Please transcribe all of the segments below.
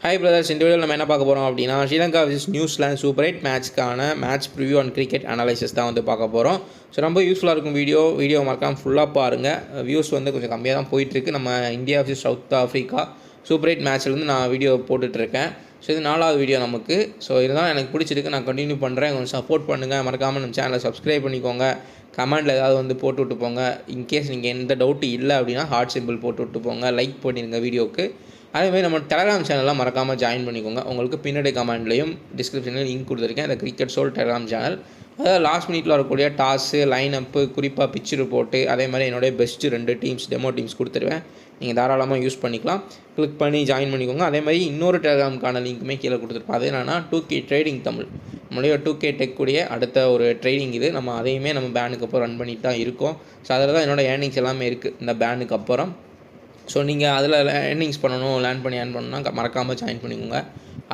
Hi brothers, இந்த வீடியோவில் நம்ம என்ன பார்க்க போகிறோம் அப்படின்னா ஸ்ரீலங்கா vs நியூசிலாந்து சூப்பர் 8 மேட்ச்க்கான match preview and cricket analysis தான் வந்து பார்க்க போகிறோம். ஸோ ரொம்ப யூஸ்ஃபுல்லாக இருக்கும் வீடியோ மறக்காமல் ஃபுல்லாக பாருங்கள். வியூஸ் வந்து கொஞ்சம் கம்மியாக தான் போயிட்டுருக்கு. நம்ம India vs south Africa super 8 மேட்ச்லேருந்து நான் வீடியோ போட்டுட்ருக்கேன். ஸோ இது 4வது வீடியோ நமக்கு. ஸோ இதுதான் எனக்கு பிடிச்சிருக்கு, நான் கண்டினியூ பண்ணுறேன். கொஞ்சம் சப்போர்ட் பண்ணுங்கள், மறக்காமல் நம்ம சேனலை சப்ஸ்கிரைப் பண்ணிக்கோங்க. கமெண்ட்டில் ஏதாவது வந்து போட்டு விட்டு போங்க. இன்கேஸ் நீங்கள் எந்த டவுட்டு இல்லை அப்படின்னா ஹார்ட் சிம்பிள் போட்டு விட்டு போங்க. லைக் பண்ணிடுங்க வீடியோவுக்கு. அதேமாதிரி நம்ம டெலகிராம் சேனல்லாம் மறக்காமல் ஜாயின் பண்ணிக்கோங்க. உங்களுக்கு பின்னாடி கமெண்ட்லேயும் டிஸ்கிரிப்ஷனில் லிங்க் கொடுத்துருக்கேன். இந்த கிரிக்கெட் சோல் டெலகிராம் சேனல். அதாவது லாஸ்ட் மினிட்ல வரக்கூடிய டாஸு, லைன் அப்பு, குறிப்பாக பிட்ச் ரிப்போர்ட்டு, அதே மாதிரி என்னுடைய பெஸ்ட்டு 2 டீம்ஸ் டெமோ டீம்ஸ் கொடுத்துருவேன். நீங்கள் தாராளமாக யூஸ் பண்ணிக்கலாம். கிளிக் பண்ணி ஜாயின் பண்ணிக்கோங்க. அதே மாதிரி இன்னொரு டெலகிராமுக்கான லிங்க்குமே கீழே கொடுத்துருப்போம். அது என்னன்னா 2K ட்ரேடிங் தமிழ். நம்மளுடைய 2K டெக் கூடிய அடுத்த ஒரு ட்ரேடிங் இது. நம்ம அதையுமே நம்ம பேனுக்கு அப்புறம் ரன் பண்ணிட்டு தான் இருக்கோம். ஸோ அதில் தான் என்னோடய ஏர்னிங்ஸ் எல்லாமே இருக்குது இந்த பேனுக்கு அப்புறம். ஸோ நீங்கள் அதில் ஏர்னிங்ஸ் பண்ணணும், லேர்ன் பண்ணி ஏர்ன் பண்ணணும்னா மறக்காமல் ஜாயின் பண்ணிக்கோங்க.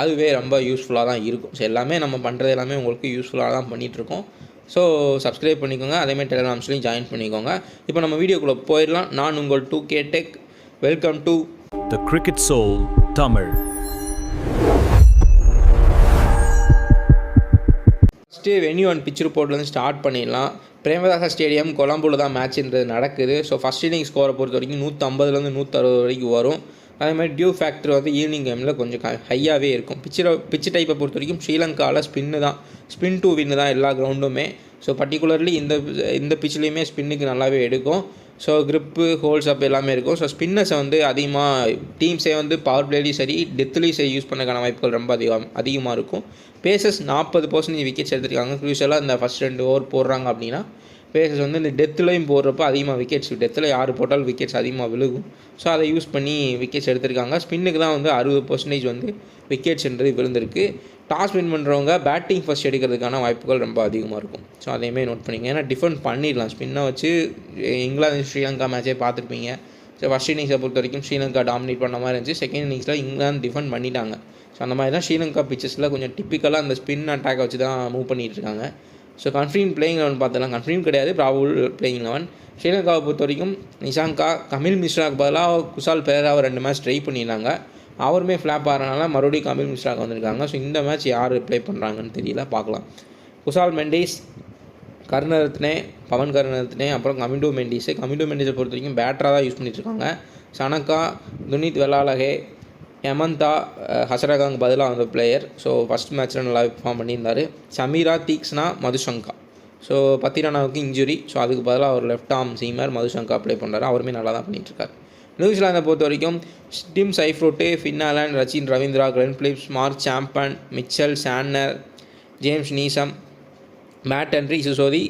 அதுவே ரொம்ப யூஸ்ஃபுல்லாக தான் இருக்கும். ஸோ எல்லாமே நம்ம பண்ணுறது எல்லாமே உங்களுக்கு யூஸ்ஃபுல்லாக தான் பண்ணிகிட்ருக்கோம். ஸோ சப்ஸ்கிரைப் பண்ணிக்கோங்க. அதேமாதிரி டெலிகிராம்ஸ்லையும் ஜாயின் பண்ணிக்கோங்க. இப்போ நம்ம வீடியோக்குள்ளே போயிடலாம். நான் உங்கள் 2K tech. Welcome to The Cricket Soul Tamil. First venue and pitch ரிப்போர்ட்லேருந்து ஸ்டார்ட் பண்ணிடலாம். பிரேமதாசா ஸ்டேடியம் கொலம்பூரில் தான் மேட்ச்ன்றது நடக்குது. ஸோ ஃபஸ்ட் இன்னிங் ஸ்கோரை பொறுத்த வரைக்கும் 150லேருந்து 160 வரைக்கும் வரும். அதேமாதிரி டியூ ஃபேக்டர் வந்து ஈவினிங் கேமில் கொஞ்சம் ஹையாகவே இருக்கும். பிட்ச் டைப்பை பொறுத்த வரைக்கும் ஸ்ரீலங்காவில் ஸ்பின்னு தான், ஸ்பின் டு வின்னு தான் எல்லா கிரவுண்டுமே. ஸோ பர்டிகுலர்லி இந்த பிட்ச்லேயுமே ஸ்பின்னுக்கு நல்லாவே எடுக்கும். ஸோ கிரிப்பு, ஹோல்ஸ் அப் எல்லாமே இருக்கும். ஸோ ஸ்பின்னர்ஸை வந்து அதிகமாக டீம்ஸே வந்து பவர் பிளேலையும் சரி, டெத்துலேயும் சரி யூஸ் பண்ணக்கான வாய்ப்புகள் ரொம்ப அதிகமாக இருக்கும். பேசஸ் 40% விக்கெட்ஸ் எடுத்துருக்காங்க. க்ரூஷியலாக இந்த ஃபஸ்ட் 2 ஓவர் போடுறாங்க அப்படின்னா பேசஸ் வந்து இந்த டெத்துலையும் போடுறப்போ அதிகமாக விக்கெட்ஸ், டெத்தில் யார் போட்டாலும் விக்கெட்ஸ் அதிகமாக விழுகும். ஸோ அதை யூஸ் பண்ணி விக்கெட்ஸ் எடுத்திருக்காங்க. ஸ்பின்னுக்கு தான் வந்து 60% வந்து விக்கெட்ஸ்ன்றது விழுந்திருக்கு. டாஸ் வின் பண்ணுறவங்க பேட்டிங் ஃபஸ்ட் எடுக்கிறதுக்கான வாய்ப்புகள் ரொம்ப அதிகமாக இருக்கும். ஸோ அதையுமே நோட் பண்ணிங்க. ஏன்னா டிஃபெண்ட் பண்ணிடலாம். ஸ்பின்னை வச்சு இங்கிலாந்து ஸ்ரீலங்கா மேட்சே பார்த்துருப்பீங்க. ஸோ ஃபஸ்ட் இன்னிங்ஸை பொறுத்த வரைக்கும் ஸ்ரீலங்கா டாமினேட் பண்ண மாதிரி இருந்துச்சு. செகண்ட் இன்னிங்ஸில் இங்கிலாந்து டிஃபெண்ட் பண்ணிட்டாங்க. ஸோ அந்த மாதிரி தான் ஸ்ரீலங்கா பிச்சஸில் கொஞ்சம் டிப்பிக்கலாக அந்த ஸ்பின் அட்டாக்கை வச்சு தான் மூவ் பண்ணிகிட்டு இருக்காங்க. ஸோ கன்ஃபர்ம் பிளேயிங் 11 பார்த்தலாம். கன்ஃபர்ம் கிடையாது, ப்ராபபிள் பிளேயிங் 11. ஸ்ரீலங்காவை பொறுத்த வரைக்கும் நிஷாங்கா, கமில் மிஸ்ராக்கு பதிலாக குசால் பெரேராவை 2 மேட்ச் ட்ரை பண்ணியிருந்தாங்க. அவருமே ஃப்ளாப் ஆகிறனால மறுபடியும் கமில் மிஸ்ராக்கு வந்திருக்காங்க. ஸோ இந்த மேட்ச் யார் ப்ளே பண்ணுறாங்கன்னு தெரியல, பார்க்கலாம். குசால் மெண்டிஸ், கருணரத்னே, பவன் கருணரத்னே, அப்புறம் கமிண்டோ மெண்டிஸை பொறுத்த வரைக்கும் பேட்டராக தான் யூஸ் பண்ணிட்டுருக்காங்க. சனக்கா, துனித் வெலாலகே, ஹெமந்தா, ஹசரகாங்க பதிலாக அந்த பிளேயர். ஸோ ஃபஸ்ட் மேட்ச்சில் நல்லா பெர்ஃபார்ம் பண்ணியிருந்தார். சமீரா, தீக்ஸ்னா, மதுசங்கா. ஸோ பத்திரானாவுக்கு இன்ஜுரி. ஸோ அதுக்கு பதிலாக அவர் left arm seamer Madushanka play பண்ணுறாரு. அவருமே நல்லா தான் பண்ணிகிட்ருக்கார். நியூசிலாந்தை பொறுத்த வரைக்கும் Tim Seifert, Finn Allen, Rachin Ravindra, Glenn Phillips, Mark Chapman, Mitchell Santner, James Neesham, Matt Henry, Sodhi,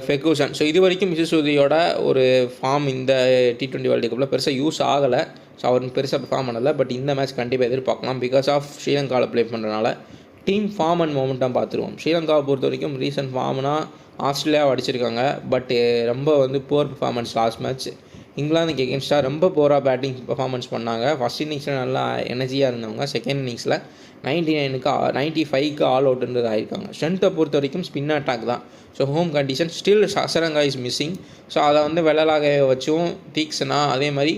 Ferguson. So இது வரைக்கும் சிசோதியோட ஒரு ஃபார்ம் இந்த T20 வேர்ல்டு கப்பில் பெருசாக யூஸ் ஆகலை. ஸோ அவர் பெருசாக பெர்ஃபார்ம் பண்ணலை. பட் இந்த மேட்ச் கண்டிப்பாக எதிர்பார்க்கலாம். பிகாஸ் ஆஃப் ஸ்ரீலங்காவில் ப்ளே பண்ணுறதுனால டீம் ஃபார்ம் அண்ட் மொமெண்டம் பார்த்துருவோம். ஸ்ரீலங்காவை பொறுத்த வரைக்கும் ரீசன்ட் ஃபார்ம்னா ஆஸ்திரேலியாவை அடிச்சிருக்காங்க. பட் ரொம்ப வந்து புவர் பெர்ஃபார்மன்ஸ் லாஸ்ட் மேட்ச். இங்கிலாந்துக்கு எகென்ஸ்டாக ரொம்ப புவராக பேட்டிங் பெர்ஃபார்மன்ஸ் பண்ணாங்க. ஃபஸ்ட் இன்னிங்ஸில் நல்லா எனர்ஜியாக இருந்தவங்க செகண்ட் இன்னிங்ஸில் 95க்கு ஆல் அவுட்ன்றது ஆயிருக்காங்க. ஸ்ட்ரென்த்தை பொறுத்த வரைக்கும் ஸ்பின் அட்டாக் தான். So home condition still Hasaranga is missing. So அதை வந்து வெள்ளலாக வச்சும் தீக்ஸ்னா, அதே மாதிரி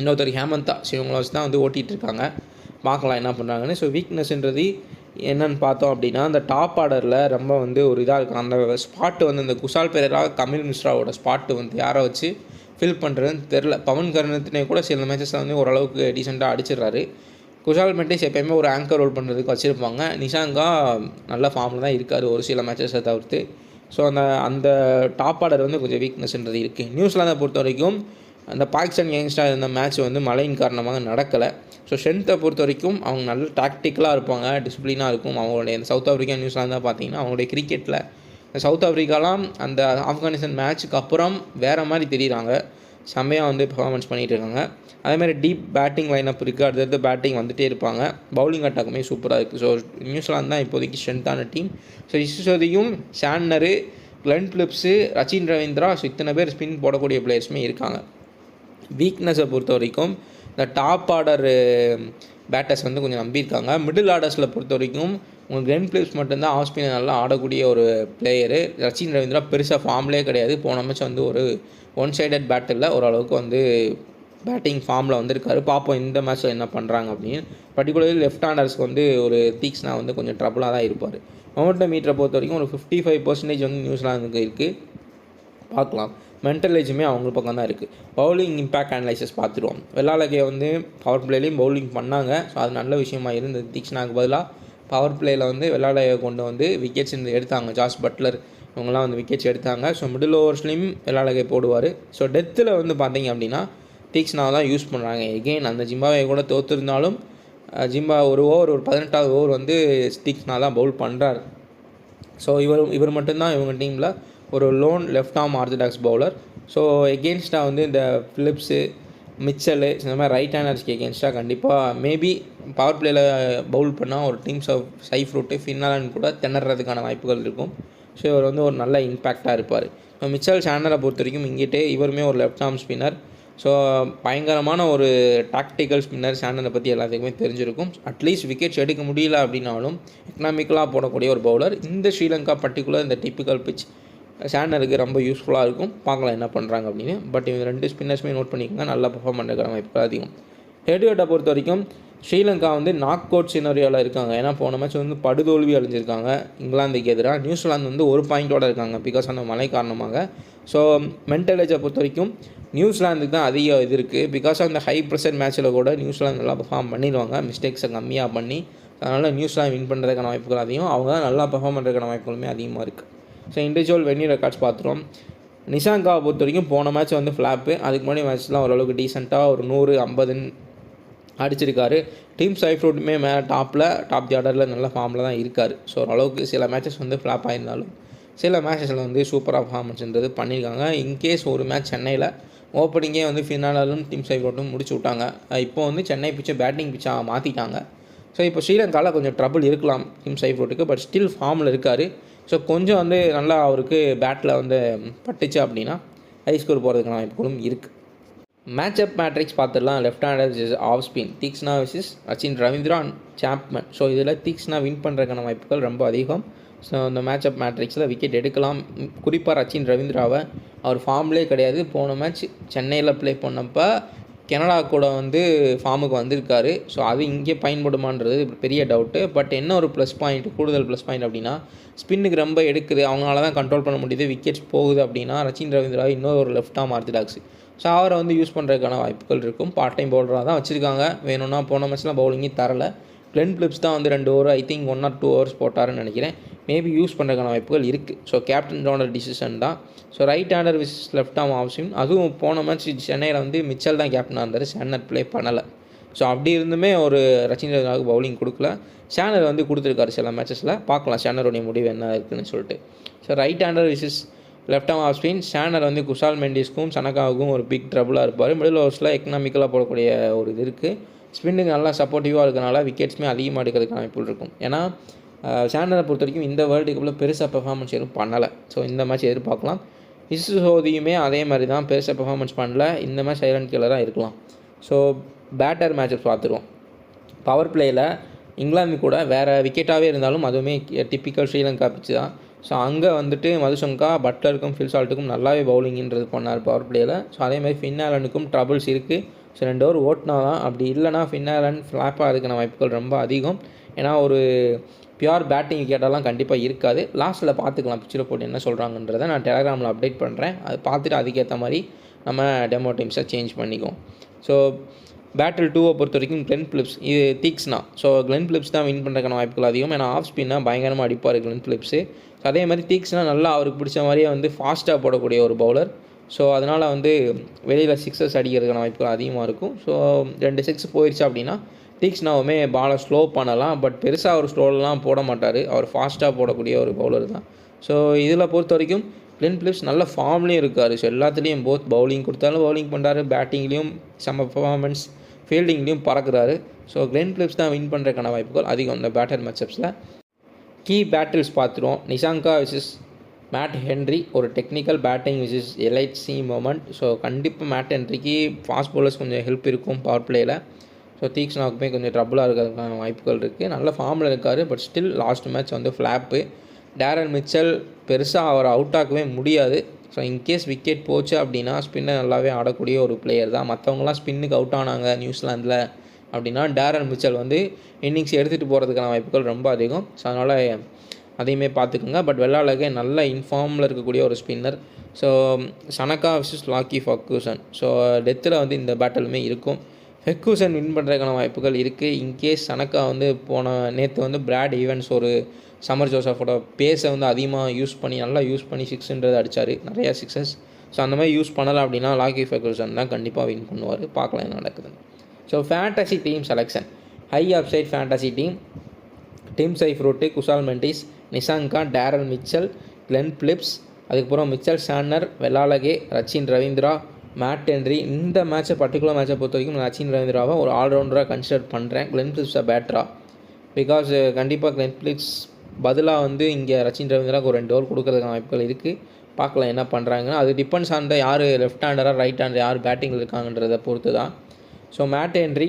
இன்னொருத்தர் ஹேமந்தா, ஸோ இவங்களை வச்சு தான் வந்து ஓட்டிகிட்ருக்காங்க. பார்க்கலாம் என்ன பண்ணுறாங்கன்னு. ஸோ வீக்னஸ்ன்றது என்னென்னு பார்த்தோம் அப்படின்னா அந்த டாப் ஆர்டரில் ரொம்ப வந்து ஒரு இதாக இருக்கும். அந்த ஸ்பாட்டு வந்து இந்த குசால் பெரேரா, கமில் மிஸ்ராவோட ஸ்பாட்டு வந்து யாரை வச்சு ஃபில் பண்ணுறதுன்னு தெரில. பவன் கருணத்தினே கூட சில மேட்சஸில் வந்து ஓரளவுக்கு டீசெண்டாக அடிச்சிடுறாரு. குஷால் மெண்டிஸ் எப்போயுமே ஒரு ஆங்கர் ரோல் பண்ணுறதுக்கு வச்சுருப்பாங்க. நிஷாங்கா நல்ல ஃபார்மில் தான் இருக்கார் ஒரு சில மேட்சஸை தவிர்த்து. ஸோ அந்த டாப் ஆர்டர் வந்து கொஞ்சம் வீக்னஸ்ன்றது இருக்குது. நியூசிலாந்தை பொறுத்த வரைக்கும் அந்த பாகிஸ்தான் யங்ஸ்டாக இருந்த மேட்ச் வந்து மழையின் காரணமாக நடக்கலை. ஸோ ஸ்ட்ரென்த்தை பொறுத்த வரைக்கும் அவங்க நல்ல டாக்டிக்கலாக இருப்பாங்க, டிசிப்ளினாக இருக்கும். அவங்களுடைய இந்த சவுத் ஆஃப்ரிக்கா நியூசிலாந்து தான் பார்த்தீங்கன்னா அவங்களுடைய கிரிக்கெட்டில் சவுத் ஆஃப்ரிக்காலாம் அந்த ஆப்கானிஸ்தான் மேட்ச்சுக்கு அப்புறம் வேறு மாதிரி தெரியுறாங்க. செம்மையாக வந்து பெர்ஃபார்மன்ஸ் பண்ணிகிட்டு இருக்காங்க. அதேமாதிரி டீப் பேட்டிங் லைனப் இருக்குது. அடுத்தடுத்து பேட்டிங் வந்துகிட்டே இருப்பாங்க. பவுலிங் அட்டாக்குமே சூப்பராக இருக்குது. ஸோ நியூசிலாந்து தான் இப்போதைக்கு ஸ்ட்ரென்த்தான டீம். ஸோ சிசோதியும், Santner, Glenn Phillips, Rachin Ravindra, so இத்தனை பேர் ஸ்பின் போடக்கூடிய பிளேயர்ஸுமே இருக்காங்க. வீக்னஸை பொறுத்த வரைக்கும் இந்த டாப் ஆர்டர் பேட்டர்ஸ் வந்து கொஞ்சம் நம்பியிருக்காங்க. மிடில் ஆர்டர்ஸில் பொறுத்த வரைக்கும் உங்களுக்கு கிளென் பிலிப்ஸ் மட்டும்தான் ஆஃப் ஸ்பின்னர் நல்லா ஆடக்கூடிய ஒரு பிளேயரு. ரச்சின் ரவீந்திரா பெருசாக ஃபார்ம்லேயே கிடையாது. போன மேட்ச் வந்து ஒரு ஒன் சைடட் பேட்டில் ஓரளவுக்கு வந்து பேட்டிங் ஃபார்மில் வந்திருக்காரு. பார்ப்போம் இந்த மேட்ச்சில் என்ன பண்ணுறாங்க அப்படின்னு. பர்டிகுலர்லி லெஃப்ட் ஹேண்டர்ஸ்க்கு வந்து ஒரு தீக்ஸ்னா வந்து கொஞ்சம் ட்ரபுளாக தான் இருப்பார். மொமெண்டம் மீட்டரை பொறுத்த வரைக்கும் ஒரு 55% வந்து நியூசிலாந்துக்கு இருக்குது. பார்க்கலாம். மென்டல் ஏஜுமே அவங்க பக்கம் தான் இருக்குது. பவுலிங் இம்பேக்ட் அனலைசஸ் பார்த்துருவோம். வெள்ளாளகே வந்து பவர் பிளேலையும் பவுலிங் பண்ணாங்க. ஸோ அது நல்ல விஷயமா இருந்தது. தீக்ஷ்னாக்கு பதிலாக பவர் பிளேயில் வந்து வெள்ளாளகே கொண்டு வந்து விக்கெட்ஸ் எடுத்தாங்க. ஜாஸ் பட்லர் இவங்கெல்லாம் வந்து விக்கெட்ஸ் எடுத்தாங்க. ஸோ மிடில் ஓவர்ஸ்லேயும் வெள்ளாளகே போடுவார். ஸோ டெத்தில் வந்து பார்த்தீங்க அப்படின்னா தீக்ஷ்னாவை தான் யூஸ் பண்ணுறாங்க. எகெயின் அந்த ஜிம்பாவே கூட தோற்றுருந்தாலும் ஜிம்பா ஒரு 18வது ஓவர் வந்து தீக்ஷ்னா தான் பவுல் பண்ணுறாரு. ஸோ இவர் மட்டும்தான் இவங்க டீமில் ஒரு lone left arm orthodox bowler. So எகெயின்ஸ்டாக வந்து இந்த ஃபிலிப்ஸு மிச்சலு இந்த மாதிரி ரைட் ஹேண்டர்ஸ்க்கு எகெயின்ஸ்டாக கண்டிப்பாக மேபி பவர் பிளேயில் பவுல் பண்ணால் ஒரு டீம்ஸ் ஆஃப் சைஃப்ரூட்டு ஃபின்னாலன் கூட திணறதுக்கான வாய்ப்புகள் இருக்கும். ஸோ இவர் வந்து ஒரு நல்ல இம்பேக்டாக இருப்பார். ஸோ மிச்சல் சாண்டரை பொறுத்த வரைக்கும் இங்கிட்டே இவருமே ஒரு லெஃப்ட் ஆர்ம் ஸ்பின்னர். ஸோ பயங்கரமான ஒரு டாக்டிக்கல் ஸ்பின்னர். சாண்டனை பற்றி எல்லாத்துக்குமே தெரிஞ்சிருக்கும். அட்லீஸ்ட் விக்கெட்ஸ் எடுக்க முடியல அப்படின்னாலும் எக்கனாமிக்கலாக போடக்கூடிய ஒரு பவுலர். இந்த ஸ்ரீலங்கா பர்டிகுலர் இந்த டிப்பிக்கல் பிச் சாண்டருக்கு ரொம்ப யூஸ்ஃபுல்லாக இருக்கும். பார்க்கலாம் என்ன பண்ணுறாங்க அப்படின்னு. பட் இவங்க 2 ஸ்பின்னர்ஸுமே நோட் பண்ணிக்கோங்க. நல்லா பர்ஃபார்ம் பண்ணுறதுக்கான வாய்ப்புகள் அதிகம். ஹெட்வேட்டை பொறுத்த வரைக்கும் ஸ்ரீலங்கா வந்து நாக் அவுட் சினரியோவில் இருக்காங்க. ஏன்னா போன மேட்ச் வந்து படுதோல்வி அடைஞ்சிருக்காங்க இங்கிலாந்துக்கு எதிராக. நியூசிலாந்து வந்து ஒரு பாயிண்டோடு இருக்காங்க பிகாஸ் அந்த மழை காரணமாக. ஸோ மென்டல் ஏஜை பொறுத்த வரைக்கும் நியூசிலாந்துக்கு தான் அதிக இது இருக்குது. பிகாஸ் அந்த ஹை ப்ரெஷர் மேட்ச்சில் கூட நியூசிலாந்து நல்லா பர்ஃபார்ம் பண்ணிடுவாங்க, மிஸ்டேக்ஸை கம்மியாக பண்ணி. அதனால் நியூசிலாந்து வின் பண்ணுறதுக்கான வாய்ப்புகள் அதிகம். அவங்க தான் நல்லா பர்ஃபார்ம் பண்ணுறதுக்கான வாய்ப்புகளுமே அதிகமாக இருக்குது. ஸோ இண்டிவிஜுவல் வென்யூ ரெக்கார்ட்ஸ் பார்த்துருவோம். நிஷாங்காவை பொறுத்த வரைக்கும் போன மேட்ச் வந்து ஃப்ளாப்பு. அதுக்கு முன்னாடி மேட்ச்லாம் ஓரளவுக்கு டீசெண்டாக ஒரு 100-50 அடிச்சிருக்காரு. டீம் சைஃப்ரூட்டுமே டாப் தி ஆர்டரில் நல்ல ஃபார்மில் தான் இருக்கார். ஸோ ஓரளவுக்கு சில மேட்சஸ் வந்து ஃப்ளாப் ஆயிருந்தாலும் சில மேட்சஸில் வந்து சூப்பராக பர்ஃபார்மன்ஸ்ன்றது பண்ணியிருக்காங்க. இன்கேஸ் ஒரு மேட்ச் சென்னையில் ஓப்பனிங்கே வந்து ஃபினாலும் டீம் சைஃப்ரூட்டும் முடிச்சு விட்டாங்க. இப்போ வந்து சென்னை பிச்சை பேட்டிங் பிச்சாக மாற்றிட்டாங்க. ஸோ இப்போ ஸ்ரீலங்காவில் கொஞ்சம் ட்ரபிள் இருக்கலாம் டீம் சைஃப்ரூட்டுக்கு. பட் ஸ்டில் ஃபார்மில் இருக்கார். ஸோ கொஞ்சம் வந்து நல்லா அவருக்கு பேட்டில் வந்து பட்டுச்சு அப்படின்னா ஹை ஸ்கோர் போகிறதுக்கான வாய்ப்புகளும் இருக்குது. மேட்சப் மேட்ரிக்ஸ் பார்த்துடலாம். Left hander off spin Theekshana versus Rachin Ravindra Chapman. So இதில் தீக்ஷ்னா வின் பண்ணுறதுக்கான வாய்ப்புகள் ரொம்ப அதிகம். ஸோ இந்த மேட்சப் மேட்ரிக்ஸில் விக்கெட் எடுக்கலாம். குறிப்பாக ரச்சின் ரவீந்திராவை அவர் ஃபார்ம்லேயே கிடையாது. போன மேட்ச் சென்னையில் ப்ளே பண்ணப்போ கனடா கூட வந்து ஃபார்முக்கு வந்திருக்காரு. ஸோ அது இங்கே பயன்படுமான்றது பெரிய டவுட்டு. பட் என்ன ஒரு கூடுதல் ப்ளஸ் பாயிண்ட் அப்படின்னா ஸ்பின்னுக்கு ரொம்ப எடுக்குது, அவங்களால தான் கண்ட்ரோல் பண்ண முடியுது, விக்கெட்ஸ் போகுது அப்படின்னா ரச்சின் ரவீந்திரா இன்னொரு ஒரு லெஃப்ட் ஆர்ம் ஆர்த்தடாக்ஸ். ஸோ அவரை வந்து யூஸ் பண்ணுறதுக்கான வாய்ப்புகள் இருக்கும். பார்ட் டைம் பவுலராக தான் வச்சுருக்காங்க. வேணும்னா போன மேட்ச்லாம் பவுலிங்கே தரலை. கிளென் பிலிப்ஸ் தான் வந்து 2 over I think 1 or 2 hours போட்டாருன்னு நினைக்கிறேன். மேபி யூஸ் பண்ணுறதுக்கான வாய்ப்புகள் இருக்குது. ஸோ கேப்டனோட டிசிஷன் தான். ஸோ ரைட் ஹேண்டர் விஸ் லெஃப்ட் ஆர்ம் ஆப்ஷன். அதுவும் போன மேட்ச் சென்னையில் வந்து மிச்சல் தான் கேப்டனாக இருந்தார். சாண்டர் ப்ளே பண்ணலை. ஸோ அப்படி இருந்துமே ஒரு ரச்சின் ரவீந்திராவுக்கு பவுலிங் கொடுக்கல. சாண்டர் வந்து கொடுத்துருக்காரு சில மேட்சஸில். பார்க்கலாம் சாண்டருடைய முடிவு என்ன இருக்குதுன்னு சொல்லிட்டு. So right hander versus left arm of spin. Santner வந்து குஷால் மெண்டிஸ்க்கும் சனகாவுக்கும் ஒரு பிக் ட்ரபுளாக இருப்பார். மிடில் ஓவர்ஸில் எக்கனாமிக்கலாக போடக்கூடிய ஒரு இது இருக்குது. ஸ்பின்னுக்கு நல்லா சப்போர்ட்டிவாக இருக்கிறனால விக்கெட்ஸுமே அதிகமாக எடுக்கிறதுக்கான வாய்ப்புகள் இருக்கும். ஏன்னா சாண்டரை பொறுத்த வரைக்கும் இந்த வேர்ல்டு கப்பில் பெருசாக பெர்ஃபார்மன்ஸ் எதுவும் பண்ணலை. ஸோ இந்த மேட்ச் எதிர்பார்க்கலாம். சோதியுமே அதே மாதிரி தான் பெருசாக பெர்ஃபார்மன்ஸ் பண்ணல. இந்த மேட்ச் சைலண்ட் கில்லராக இருக்கலாம். ஸோ பேட்டர் மேட்சஸ் பார்த்துருவோம். பவர் பிளேயில் இங்கிலாந்து கூட வேறு விக்கெட்டாகவே இருந்தாலும் அதுவுமே டிப்பிக்கல் ஸ்ரீலங்கா பிச்சு தான். ஸோ அங்கே வந்துட்டு மதுசங்கா பட்லருக்கும் ஃபில் சால்ட்டுக்கும் நல்லாவே பவுலிங்கிறது பண்ணார் பவர் பிளேயில். ஸோ அதேமாதிரி ஃபின்னாலனுக்கும் ட்ரபிள்ஸ் இருக்குது. ஸோ 2 ஓவர் ஓட்டினா தான். அப்படி இல்லைனா ஃபின்னாலன் ஃப்ளாப்பாக இருக்கிற வாய்ப்புகள் ரொம்ப அதிகம். ஏன்னா ஒரு பியூர் பேட்டிங் விக்கெட்டெல்லாம் கண்டிப்பாக இருக்காது. லாஸ்ட்டில் பார்த்துக்கலாம் பிச்சில் போட்டு என்ன சொல்கிறாங்கன்றதை நான் டெலகிராமில் அப்டேட் பண்ணுறேன். அது பார்த்துட்டு அதுக்கேற்ற மாதிரி நம்ம டெமோ டீம்ஸை சேஞ்ச் பண்ணிக்குவோம். ஸோ பேட்டில் 2 பொறுத்த வரைக்கும் கிளென் பிலிப்ஸ் இது தீக்ஷ்னா. ஸோ கிளென் பிலிப்ஸ் தான் வின் பண்ணுறதுக்கான வாய்ப்புகள் அதிகம். ஏன்னா ஆஃப் ஸ்பின்னாக பயங்கரமாக அடிப்பார் கிளென் பிலிப்ஸு. ஸோ அதே மாதிரி தீக்ஷ்னா நல்லா அவருக்கு பிடிச்ச மாதிரியே வந்து ஃபாஸ்ட்டாக போடக்கூடிய ஒரு பவுலர். ஸோ அதனால் வந்து வெளியில் 6 அடிக்கிறதுக்கான வாய்ப்புகள் அதிகமாக இருக்கும். ஸோ 2 6 போயிடுச்சு அப்படின்னா தீக்ஷ்னாவுமே பாலை ஸ்லோ பண்ணலாம். பட் பெருசாக அவர் ஸ்லோலாம் போட மாட்டார். அவர் ஃபாஸ்ட்டாக போடக்கூடிய ஒரு பவுலர் தான். ஸோ இதில் பொறுத்த வரைக்கும் கிளென் பிலிப்ஸ் நல்ல ஃபார்ம்லேயும் இருக்கார். ஸோ எல்லாத்துலேயும் போத் பவுலிங் கொடுத்தாலும் பவுலிங் பண்ணுறாரு, பேட்டிங்லேயும் செம்ம பர்ஃபார்மன்ஸ், ஃபீல்டிங்லேயும் பறக்கிறாரு. ஸோ கிளென் பிலிப்ஸ் தான் வின் பண்ணுறதுக்கான வாய்ப்புகள் அதிகம் இந்த பேட்டர் மேட்சப்ஸில். கீ பேட்டில்ஸ் பார்த்துருவோம். Nissanka versus Matt Henry. ஒரு technical batting versus elite seam movement. So கண்டிப்பாக மேட் ஹென்ரிக்கு ஃபாஸ்ட் பவுலர்ஸ் கொஞ்சம் ஹெல்ப் இருக்கும் பவர் பிளேயில். ஸோ தீக்ஷ்னாவுக்குமே கொஞ்சம் ட்ரபுளாக இருக்கிறதுக்கான வாய்ப்புகள் இருக்குது. நல்ல ஃபார்மில் இருக்கார். பட் ஸ்டில் லாஸ்ட் மேட்ச் வந்து ஃப்ளாப்பு. டேரன் மிச்சல் பெருசாக அவர் அவுட் ஆக்கவே முடியாது. ஸோ இன்கேஸ் விக்கெட் போச்சு அப்படின்னா ஸ்பின்னை நல்லாவே ஆடக்கூடிய ஒரு பிளேயர் தான். மற்றவங்களாம் ஸ்பின்னுக்கு அவுட் ஆனாங்க நியூசிலாந்தில் அப்படின்னா டேரன் மிச்சல் வந்து இன்னிங்ஸ் எடுத்துகிட்டு போகிறதுக்கான வாய்ப்புகள் ரொம்ப அதிகம். ஸோ அதனால் அதையுமே பார்த்துக்குங்க. பட் வெள்ளாளகே நல்ல இன்ஃபார்மில் இருக்கக்கூடிய ஒரு spinner. So Shanaka versus Lockie Ferguson. So டெத்தில் வந்து இந்த பேட்டலுமே இருக்கும். ஃபெர்கூசன் வின் பண்ணுறதுக்கான வாய்ப்புகள் இருக்குது. இன்கேஸ் சனக்கா வந்து நேற்று வந்து பிராட் ஈவன்ஸ் ஒரு சமர் ஜோசஃபோட பேஸை வந்து அதிகமாக நல்லா யூஸ் பண்ணி 600 அடித்தார், நிறையா 6s. ஸோ அந்த மாதிரி யூஸ் பண்ணலை அப்படின்னா லாக்கி ஃபெர்கூசன் தான் கண்டிப்பாக வின் பண்ணுவார். பார்க்கலாம் என்ன நடக்குதுன்னு. So fantasy team selection, high upside fantasy team, Tim Seifert, Kusal Mendis, Nissanka, Daryl Mitchell, Glenn Phillips, அதுக்கப்புறம் Mitchell Santner, Wellalage, Rachin Ravindra, Matt Henry. இந்த பர்டிகுலர் மேட்சை பொறுத்த வரைக்கும் நான் ரச்சின் ரவீந்திராவை ஒரு ஆல்ரவுண்டராக கன்சிடர் பண்ணுறேன். கிளென் பிலிப்ஸை பேட்டரா, பிகாஸ் கண்டிப்பாக கிளென் பிலிப்ஸ் பதிலாக வந்து இங்கே ரச்சின் ரவீந்திராவுக்கு ஒரு 2 ஓவர் கொடுக்கறதுக்கான வாய்ப்புகள் இருக்குது. பார்க்கலாம் என்ன பண்ணுறாங்கன்னா, அது டிபெண்ட்ஸ் ஆன் யார் லெஃப்ட் ஹேண்டராக ரைட் ஹேண்டர் யார் பேட்டிங்கில் இருக்காங்கன்றதை பொறுத்து தான். So Matt Henry,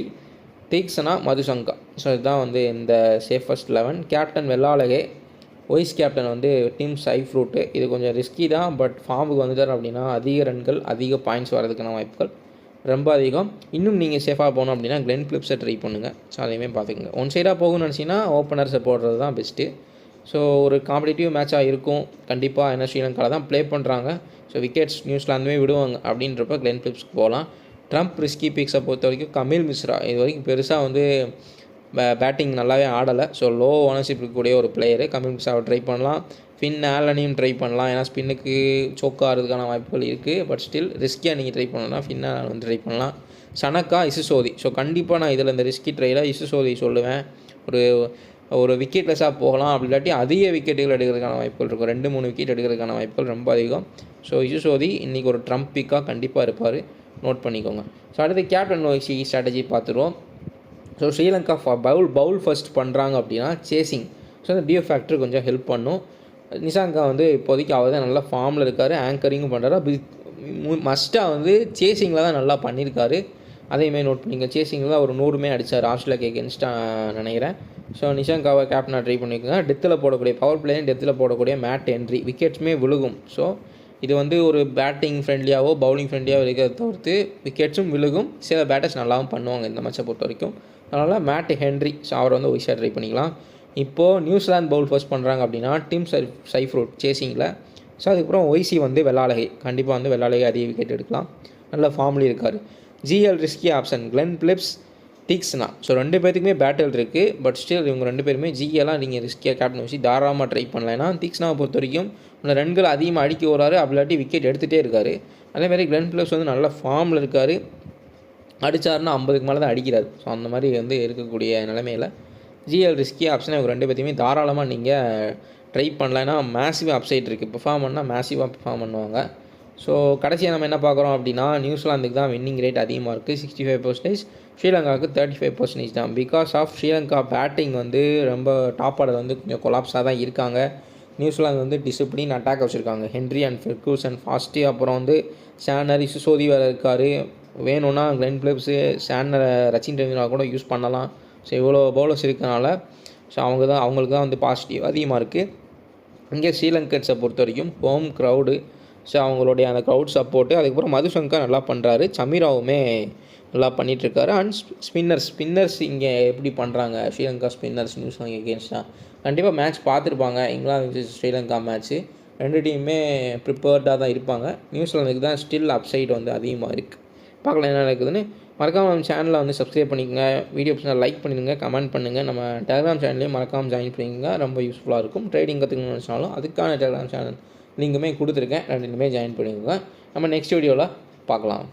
Theekshana, Madushanka. So இதுதான் வந்து இந்த safest 11. Captain Wellalage, vice captain வந்து டிம் சைஃப்ரூட்டு. இது கொஞ்சம் ரிஸ்கி தான், பட் ஃபார்முக்கு வந்துட்டார் அப்படின்னா அதிக ரன்கள் அதிக பாயிண்ட்ஸ் வரதுக்கான வாய்ப்புகள் ரொம்ப அதிகம். இன்னும் நீங்கள் சேஃபாக போகணும் அப்படின்னா கிளென் பிலிப்ஸை ட்ரை பண்ணுங்கள். ஸோ அதையுமே பார்த்துக்குங்க. ஒன் சைடாக போகணும்னு நினச்சிங்கன்னா ஓப்பனர்ஸை போடுறது தான் பெஸ்ட்டு. ஸோ ஒரு காம்படிட்டிவ் மேட்சாக இருக்கும் கண்டிப்பாக. ஏன்னா ஸ்ரீலங்காவில் தான் ப்ளே பண்ணுறாங்க. ஸோ விக்கெட்ஸ் நியூசிலாந்துமே விடுவாங்க அப்படின்றப்ப கிளென் பிலிப்ஸ்க்கு போகலாம். ட்ரம்ப் ரிஸ்கி பிக்ஸை பொறுத்த வரைக்கும் கமில் மிஸ்ரா இது வரைக்கும் பெருசாக வந்து பேட்டிங் நல்லாவே ஆடலை. ஸோ லோ ஓனர்ஷிப் இருக்கக்கூடிய ஒரு பிளேயரு. கமில் மிஸ்ராவை ட்ரை பண்ணலாம். ஃபின் ஆலனையும் ட்ரை பண்ணலாம். ஏன்னா ஸ்பின்னுக்கு சோக்காக ஆகிறதுக்கான வாய்ப்புகள் இருக்குது. பட் ஸ்டில் ரிஸ்கியாக நீங்கள் ட்ரை பண்ணலாம். ஃபின் ஆலன் வந்து ட்ரை பண்ணலாம். சனக்கா, இசுசோதி. ஸோ கண்டிப்பாக நான் இதில் இந்த ரிஸ்கி ட்ரையில் இசுசோதி சொல்லுவேன். ஒரு விக்கெட்லெஸ்ஸாக போகலாம். அப்படி இல்லாட்டி அதிக விக்கெட்டுகள் எடுக்கிறதுக்கான வாய்ப்புகள் இருக்கும். 2-3 விக்கெட் எடுக்கிறதுக்கான வாய்ப்புகள் ரொம்ப அதிகம். ஸோ இசுசோதி இன்றைக்கி ஒரு ட்ரம்ப் பிக்காக கண்டிப்பாக இருப்பார். நோட் பண்ணிக்கோங்க. ஸோ அடுத்து கேப்டன் வைஸ் ஸ்ட்ராட்டஜி பார்த்துருவோம். ஸோ ஸ்ரீலங்கா பவுல் ஃபர்ஸ்ட் பண்ணுறாங்க அப்படின்னா சேசிங். ஸோ அந்த டியூ ஃபேக்டர் கொஞ்சம் ஹெல்ப் பண்ணும். நிஷாங்கா வந்து இப்போதைக்கு அவர் தான் நல்லா ஃபார்மில் இருக்கார். ஆங்கரிங்கும் பண்ணுறாரு. மஸ்ட்டாக வந்து சேசிங்கில் தான் நல்லா பண்ணியிருக்காரு. அதையுமே நோட் பண்ணிங்க. சேசிங்கில் தான் ஒரு 100 அடித்தார் ஆஸ்திரேலியாவுக்கு எகென்ஸ்டாக நினைக்கிறேன். ஸோ நிஷாங்காவை கேப்டனாக ட்ரை பண்ணிக்கோங்க. டெத்தில் போடக்கூடிய பவர் பிளேயும் டெத்தில் போடக்கூடிய மேட் ஹென்ரி. விக்கெட்ஸுமே விழுகும். ஸோ இது வந்து ஒரு பேட்டிங் ஃப்ரெண்ட்லியாகவோ பவுலிங் ஃப்ரெண்ட்லியாகவோ இருக்கிறத தவிர்த்து விக்கெட்ஸும் விழுகும். சில பேட்டர்ஸ் நல்லாவும் பண்ணுவாங்க இந்த மேட்சை பொறுத்த வரைக்கும். அதனால் மேட் ஹென்ரி, ஸோ அவரை வந்து ஒய்ஸாக ட்ரை பண்ணிக்கலாம். இப்போது நியூசிலாந்து பவுல் ஃபர்ஸ்ட் பண்ணுறாங்க அப்படின்னா டிம் சைஃப்ரூட் சேசிங்கில். ஸோ அதுக்கப்புறம் ஒய்சி வந்து வெள்ளாளகே. கண்டிப்பாக வந்து வெள்ளாளகே அதிக விக்கெட் எடுக்கலாம். நல்ல ஃபார்ம்லேயும் இருக்கார். ஜிஎல் risky option Glenn Phillips, Theekshana. So 2 பேருக்குமே பேட்டில் இருக்குது. பட் ஸ்டில் இவங்க 2 பேருமே ஜிஎல்லாம் நீங்கள் ரிஸ்கியாக கேப்டன் வச்சு தாராளமாக ட்ரை பண்ணலாம். ஏன்னா தீக்ஷனாவை பொறுத்த வரைக்கும் ரன்கள் அதிகமாக அடிக்க வராரு. அப்படி இல்லாட்டி விக்கெட் எடுத்துகிட்டே இருக்கார். அதேமாதிரி கிளென் பிலிப்ஸ் வந்து நல்ல ஃபார்மில் இருக்கார். அடித்தாருன்னா 50க்கு மேலே தான் அடிக்கிறார். ஸோ அந்த மாதிரி வந்து இருக்கக்கூடிய நிலைமையில் ஜிஎல் ரிஸ்கி ஆப்ஷனை இவங்க 2 பேர்த்தையுமே தாராளமாக நீங்கள் ட்ரை பண்ணலாம். ஏன்னா மேசிவாக அப்சைட் இருக்குது. பெர்ஃபார்ம் பண்ணால் மேசிவாக பெர்ஃபார்ம் பண்ணுவாங்க. ஸோ கடைசியாக நம்ம என்ன பார்க்குறோம் அப்படின்னா நியூசிலாந்துக்கு தான் வின்னிங் ரேட் அதிகமாக இருக்குது 65%. ஸ்ரீலங்காவுக்கு 35% தான். பிகாஸ் ஆஃப் ஸ்ரீலங்கா பேட்டிங் வந்து ரொம்ப டாப் ஆர்டர் வந்து கொஞ்சம் கொலாப்ஸாக தான் இருக்காங்க. நியூசிலாந்து வந்து டிசிப்ளின் அட்டாக் வச்சுருக்காங்க. ஹென்ரி அண்ட் ஃபெர்கூசன் ஃபாஸ்ட்டு, அப்புறம் வந்து சாண்டனர், இசுசோதி வேறு இருக்கார். வேணும்னா Glenn Phillips, Santner, Rachin Ravindra கூட யூஸ் பண்ணலாம். ஸோ இவ்வளோ பவுலர்ஸ் இருக்கனால ஸோ அவங்களுக்கு தான் வந்து பாசிட்டிவ் அதிகமாக இருக்குது. இங்கே ஸ்ரீலங்கன்ஸை பொறுத்த வரைக்கும் ஹோம் க்ரௌடு. ஸோ அவங்களுடைய அந்த க்ரௌட் சப்போர்ட்டு. அதுக்கப்புறம் மதுசங்கா நல்லா பண்ணுறாரு. சமீராவுமே நல்லா பண்ணிகிட்ருக்காரு. அண்ட் ஸ்பின்னர்ஸ் இங்கே எப்படி பண்ணுறாங்க ஸ்ரீலங்கா ஸ்பின்னர்ஸ் நியூசிலாந்து எகென்ஸ்டாக கண்டிப்பாக மேட்ச் பார்த்துருப்பாங்க. இங்கிலாந்து ஸ்ரீலங்கா மேட்ச்சு 2 டீமுமே ப்ரிப்பேர்டாக தான் இருப்பாங்க. நியூசிலாந்துக்கு தான் ஸ்டில் அப்சைட் வந்து அதிகமாக இருக்குது. பார்க்கலாம் என்ன நடக்குதுன்னு. மறக்காமல் நம்ம சேனலை வந்து சப்ஸ்கிரைப் பண்ணிக்கோங்க. வீடியோ பிடிச்சா லைக் பண்ணிடுங்க, கமெண்ட் பண்ணுங்கள். நம்ம டெலிகிராம் சேனல்லையும் மறக்காமல் ஜாயின் பண்ணிக்கோங்க. ரொம்ப யூஸ்ஃபுல்லாக இருக்கும். ட்ரேடிங் கற்றுக்கணும்னு நினச்சாலும் அதுக்கான டெலிகிராம் சேனல் லிங்குமே கொடுத்துருக்கேன். 2லுமே ஜாயின் பண்ணிக்கோங்க. நம்ம நெக்ஸ்ட் வீடியோவில் பார்க்கலாம்.